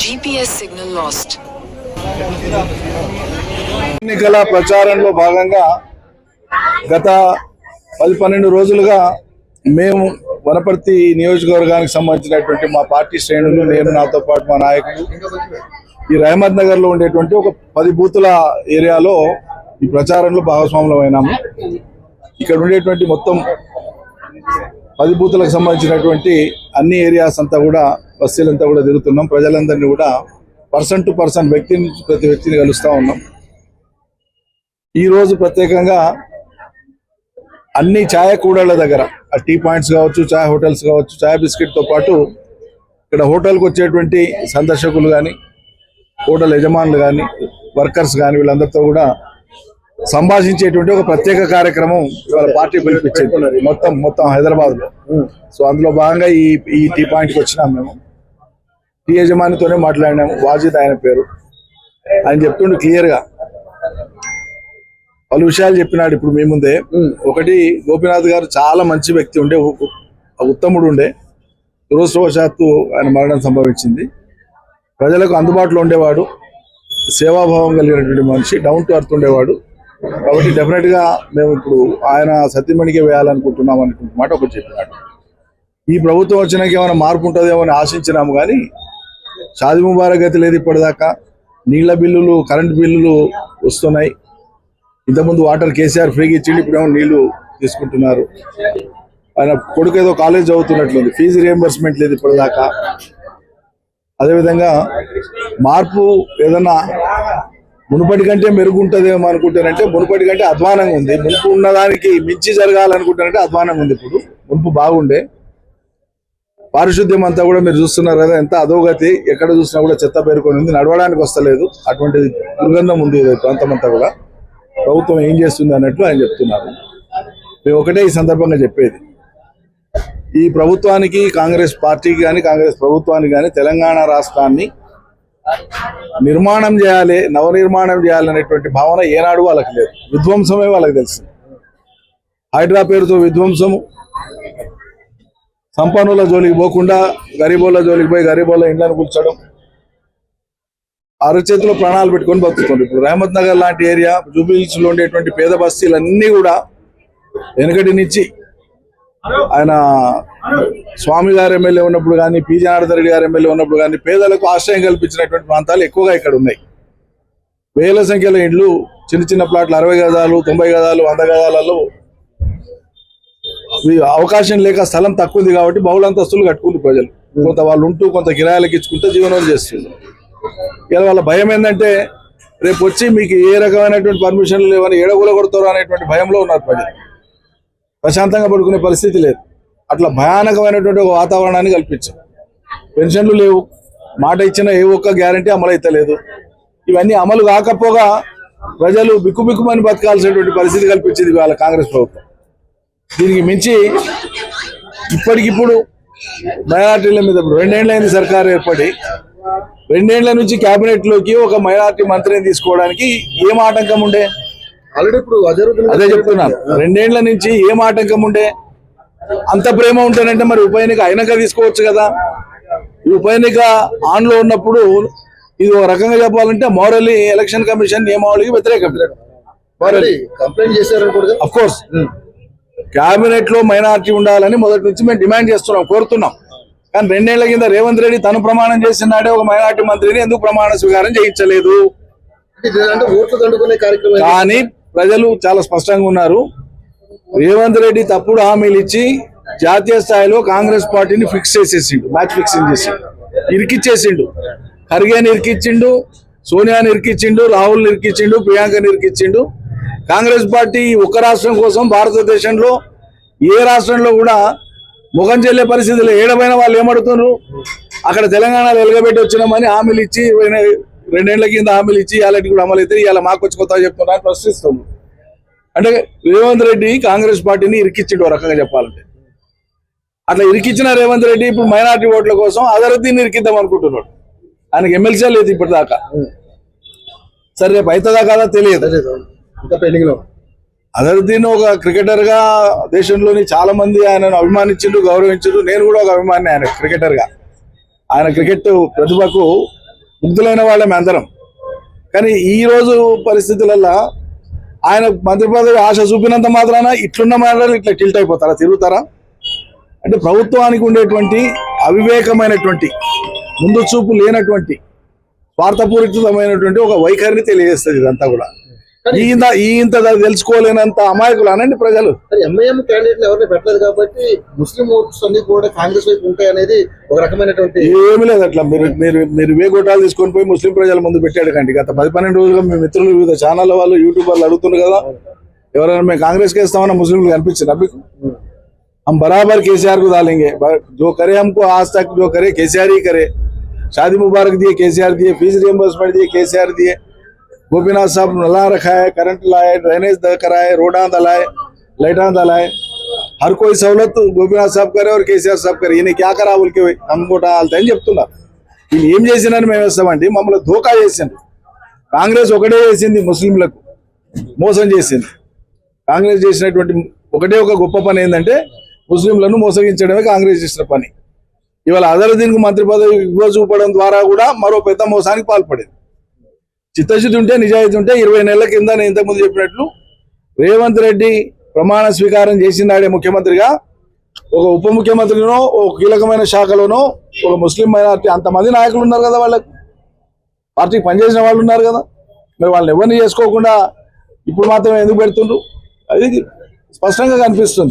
GPS signal lost. ఎన్నికల ప్రచారంలో భాగంగా గత 10-12 రోజులుగా మేము వనపర్తి నియోజకవర్గానికి సంబంధించినటువంటి మా పార్టీ శ్రేణులు, నేను, నాతో పాటు మా నాయకులు ఈ రహమత్ నగర్ లో ఉండేటువంటి ఒక 10 బూతుల ఏరియాలో ఈ ప్రచారంలో భాగస్వాములమైనాము. ఇక్కడ ఉండేటువంటి మొత్తం 10 బూతులకు సంబంధించినటువంటి అన్ని ఏరియాస్ అంతా కూడా బస్తీలంతా కూడా తిరుగుతున్నాం. ప్రజలందరినీ కూడా పర్సన్ టు పర్సన్, వ్యక్తి నుంచి ప్రతి వ్యక్తిని కలుస్తూ ఉన్నాం. ఈ రోజు ప్రత్యేకంగా అన్ని ఛాయ కూడళ్ల దగ్గర, టీ పాయింట్స్ కావచ్చు, ఛాయ్ హోటల్స్ కావచ్చు, ఛాయ్ బిస్కెట్తో పాటు ఇక్కడ హోటల్కి వచ్చేటువంటి సందర్శకులు కానీ, హోటల్ యజమానులు కానీ, వర్కర్స్ కానీ వీళ్ళందరితో కూడా సంభాషించేటువంటి ఒక ప్రత్యేక కార్యక్రమం ఇవాళ పార్టీ పిలిపించింది మొత్తం హైదరాబాద్ లో. సో అందులో భాగంగా ఈ టీ పాయింట్కి వచ్చినాం. మేము టీ యజమానితోనే మాట్లాడినాము. వాజిద్ ఆయన పేరు. ఆయన చెప్తుండే క్లియర్ గా పలు విషయాలు చెప్పినాడు ఇప్పుడు మీ ముందే. ఒకటి, గోపీనాథ్ గారు చాలా మంచి వ్యక్తి ఉండే, ఉత్తముడు ఉండే. దురదృష్టవశాత్తు ఆయన మరణం సంభవించింది. ప్రజలకు అందుబాటులో ఉండేవాడు, సేవాభావం కలిగినటువంటి మనిషి, డౌన్ టు అర్త్ ఉండేవాడు. కాబట్టి డెఫినెట్ గా మేము ఇప్పుడు ఆయన సత్యమణికే వేయాలనుకుంటున్నాం అనుకుంటున్న మాట ఒకటి చెప్పినాడు. ఈ ప్రభుత్వం వచ్చినాక ఏమైనా మార్పు ఉంటుందేమో అని ఆశించినాము, కానీ షాదీ ముబారక్ గతి లేదు ఇప్పటిదాకా. నీళ్ల బిల్లులు, కరెంట్ బిల్లులు వస్తున్నాయి. ఇంతకుముందు వాటర్ కేసీఆర్ ఫ్రీగా ఇచ్చిండి, ఇప్పుడేమో నీళ్లు తీసుకుంటున్నారు. ఆయన కొడుకు ఏదో కాలేజ్ చదువుతున్నట్లుంది, ఫీజు రియంబర్స్మెంట్ లేదు ఇప్పటిదాకా. అదేవిధంగా మార్పు ఏదన్నా మునుపటి కంటే మెరుగుంటుందేమో అనుకుంటానంటే మునుపటి కంటే అధ్వానంగా ఉంది. మునుపు ఉన్నదానికి మించి జరగాలనుకుంటానంటే అధ్వానంగా ఉంది. ఇప్పుడు మునుపు బాగుండే. పారిశుద్ధ్యం అంతా కూడా మీరు చూస్తున్నారు కదా, ఎంత అధోగతి. ఎక్కడ చూసినా కూడా చెత్త పేరుకొని ఉంది, నడవడానికి వస్తలేదు. అటువంటి దుర్గంధం ఉంది ప్రాంతం అంతా కూడా. ప్రభుత్వం ఏం చేస్తుంది అన్నట్లు ఆయన చెప్తున్నారు. మేము ఒకటే ఈ సందర్భంగా చెప్పేది, ఈ ప్రభుత్వానికి, కాంగ్రెస్ పార్టీకి కానీ, కాంగ్రెస్ ప్రభుత్వానికి కానీ తెలంగాణ రాష్ట్రాన్ని నిర్మాణం చేయాలి, నవనిర్మాణం చేయాలనేటువంటి భావన ఏనాడు వాళ్ళకి లేదు. విధ్వంసమే వాళ్ళకి తెలుసు. హైడ్రా పేరుతో విధ్వంసము, సంపన్నుల జోలికి పోకుండా గరీబోళ్ళ జోలికి పోయి గరీబోళ్ళ ఇండ్లను కూల్చడం, అరచేతిలో ప్రాణాలు పెట్టుకొని బతుకుతుంది. ఇప్పుడు రహమత్ నగర్ లాంటి ఏరియా, జూబ్లీహిల్స్ లో ఉండేటువంటి పేద బస్తీలన్నీ కూడా వెనకటి నుంచి ఆయన స్వామి గారు ఎమ్మెల్యే ఉన్నప్పుడు కానీ, పి జనార్దన్ రెడ్డి గారు ఎమ్మెల్యే ఉన్నప్పుడు కానీ పేదలకు ఆశ్రయం కల్పించినటువంటి ప్రాంతాలు ఎక్కువగా ఇక్కడ ఉన్నాయి. వేల సంఖ్యలో ఇండ్లు, చిన్న చిన్న ప్లాట్లు, 60 గజాలు, 90 గజాలు, 100 గజాలలో అవకాశం లేక స్థలం తక్కువ ఉంది కాబట్టి బహుళంతస్తులు కట్టుకుంది ప్రజలు. కొంత వాళ్ళు ఉంటూ కొంత కిరాయిలకు ఇచ్చుకుంటే జీవనం చేస్తుంది. ఇలా వాళ్ళ భయం ఏంటంటే రేపు వచ్చి మీకు ఏ రకమైనటువంటి పర్మిషన్లు లేవని ఏడగూల కొడతారు అనేటువంటి భయంలో ఉన్నారు ప్రజలు. ప్రశాంతంగా పడుకునే పరిస్థితి లేదు. అట్లా భయానకమైనటువంటి ఒక వాతావరణాన్ని కల్పించాం. పెన్షన్లు లేవు, మాట ఇచ్చిన ఏ ఒక్క గ్యారంటీ అమలు అయితే లేదు. ఇవన్నీ అమలు కాకపోగా ప్రజలు బిక్కుబిక్కుమని బతకాల్సినటువంటి పరిస్థితి కల్పించింది వాళ్ళ కాంగ్రెస్ ప్రభుత్వం. దీనికి మించి ఇప్పటికిప్పుడు మైనార్టీల మీద 2 ఏళ్ళైంది సర్కారు ఏర్పడి, 2 ఏళ్ల నుంచి కేబినెట్ లోకి ఒక మైనార్టీ మంత్రిని తీసుకోవడానికి ఏం ఆటంకం ఉండే? అదే చెప్తున్నాను, 2 ఏళ్ల నుంచి ఏం ఆటంకం ఉండే? అంత ప్రేమ ఉంటేనంటే మరి ఉప ఎన్నిక అయినాక తీసుకోవచ్చు కదా. ఈ ఉప ఎన్నిక ఆన్ లో ఉన్నప్పుడు ఇది ఒక రకంగా చెప్పాలంటే మోరల్లీ ఎలక్షన్ కమిషన్ నియమావళికి వ్యతిరేకం. కంప్లైంట్ చేశారని కూడా అఫ్ కోర్స్ కేబినెట్ లో మైనారిటీ ఉండాలని మొదటి నుంచి మేము డిమాండ్ చేస్తున్నాం, కోరుతున్నాం. కానీ 2 ఏళ్ల కింద రేవంత్ రెడ్డి తను ప్రమాణం చేసినాడే ఒక మైనారిటీ మంత్రిని ఎందుకు ప్రమాణ స్వీకారం చేయించలేదు? అంటే ఓట్లు దండుకునే కార్యక్రమం. కానీ ప్రజలు చాలా స్పష్టంగా ఉన్నారు. రేవంత్ రెడ్డి తప్పుడు హామీలు ఇచ్చి జాతీయ స్థాయిలో కాంగ్రెస్ పార్టీని ఫిక్స్ చేసేసిండు, మ్యాచ్ ఫిక్సింగ్ చేసిండు, ఇరికిచ్చేసిండు. ఖర్గేని ఇరికిచ్చిండు, సోనియాని ఇరికిచ్చిండు, రాహుల్ ఇరికిచ్చిండు, ప్రియాంకని ఇరికిచ్చిండు. కాంగ్రెస్ పార్టీ ఒక్క రాష్ట్రం కోసం భారతదేశంలో ఏ రాష్ట్రంలో కూడా ముఖం చెల్లే పరిస్థితులు ఏడమైన వాళ్ళు ఏమడుతున్నారు? అక్కడ తెలంగాణలో ఎలగబెట్టి వచ్చినామని హామీలు ఇచ్చి 2 ఏళ్ల కింద హామీలు ఇచ్చి ఇలాంటి కూడా అమలు అయితే ఇవాళ మాకు వచ్చి కొత్తగా చెప్తున్నారు ప్రశ్నిస్తున్నాం. అంటే రేవంత్ రెడ్డి కాంగ్రెస్ పార్టీని ఇరికిచ్చిండు, ఒక రకంగా చెప్పాలంటే. అట్లా ఇరికిచ్చిన రేవంత్ రెడ్డి ఇప్పుడు మైనారిటీ ఓట్ల కోసం అజరుద్దీన్ ఇరికిద్దాం అనుకుంటున్నాడు. ఆయనకు ఎమ్మెల్సీ లేదు ఇప్పటిదాకా. సరే రేపు అవుతుందా కాదా తెలియదు. ఇంకా పెండింగ్ లో అజరుద్దీన్ ఒక క్రికెటర్ గా దేశంలోని చాలా మంది ఆయనను అభిమానించిండు, గౌరవించిండు. నేను కూడా ఒక అభిమాని ఆయన క్రికెటర్ గా. ఆయన క్రికెట్ ప్రతిభకు ముగ్ధులైన వాళ్ళమే అందరం. కానీ ఈ రోజు పరిస్థితులలో ఆయన మంత్రి పదవి ఆశ చూపినంత మాత్రాన ఇట్లున్న మాటలు ఇట్లా టిల్ట్ అయిపోతారా, తిరుగుతారా? అంటే ప్రభుత్వానికి ఉండేటువంటి అవివేకమైనటువంటి, ముందు చూపు లేనటువంటి, స్వార్థపూరితమైనటువంటి ఒక వైఖరిని తెలియజేస్తుంది ఇదంతా కూడా. ఇంత తెలుసుకోలేనంత అమాయకులు అనండి ప్రజలు. ఎంఐఎం క్యాండిడేట్ ఎవరిని పెట్టలేదు కాబట్టి ముస్లిం ఓట్స్ అన్ని కూడా కాంగ్రెస్ వైపు ఉంటాయి అనేది ఒక రకమైనటువంటి. ఏమీ లేదు అట్లా. మీరు వేగోటాలు తీసుకొని పోయి ముస్లిం ప్రజల ముందు పెట్టాడు కండి. గత 10-12 రోజులుగా మీ మిత్రులు వివిధ ఛానళ్ళ వాళ్ళు, యూట్యూబర్లు అడుగుతున్నారు కదా, ఎవరైనా మేము కాంగ్రెస్ కి వేస్తామన్నా ముస్లింలు కనిపించింది మీకు? हम बराबर केसीआर को डालेंगे, जो करे हमको आज तक जो करे केसीआर ही करे. शादी मुबारक दिए केसीआर दिए, फीस रियम्बर्समेंट दिए केसीआर दिए, गोपीनाथ साहब नला रखा है, करंट लाए, ड्रेनेज कराए, रोडा दलाए, लाइटा दलाए, हर कोई सहूलत गोपीनाथ साहब करे और केसीआर साहब करे. इन्हें क्या करा बोल के हमको डालते చెప్తున్నారు. ఈయన ఏం చేసినని మేము వేస్తామండి? మమ్మల్ని ధోకా చేసింది కాంగ్రెస్. ఒకటే చేసింది, ముస్లింలకు మోసం చేసింది కాంగ్రెస్. చేసినటువంటి ఒకటే ఒక గొప్ప పని ఏంటంటే ముస్లింలను మోసగించడమే కాంగ్రెస్ చేసిన పని. ఇవాళ అజరుద్దీన్ కు మంత్రి పదవి చూపడం ద్వారా కూడా మరో పెద్ద మోసానికి పాల్పడింది. చిత్తశుద్ధి ఉంటే, నిజాయితీ ఉంటే 20 నెలల కింద నేను ఇంతకుముందు చెప్పినట్లు రేవంత్ రెడ్డి ప్రమాణ స్వీకారం చేసినాడే ముఖ్యమంత్రిగా ఒక ఉప ముఖ్యమంత్రినో, ఒక కీలకమైన శాఖలోనో ఒక ముస్లిం మైనారిటీ అంతమంది నాయకులు ఉన్నారు కదా, వాళ్ళకు పార్టీకి పనిచేసిన వాళ్ళు ఉన్నారు కదా. మరి వాళ్ళని ఎవరిని చేసుకోకుండా ఇప్పుడు మాత్రం ఎందుకు పెడుతుండ్రు? అది స్పష్టంగా కనిపిస్తుంది.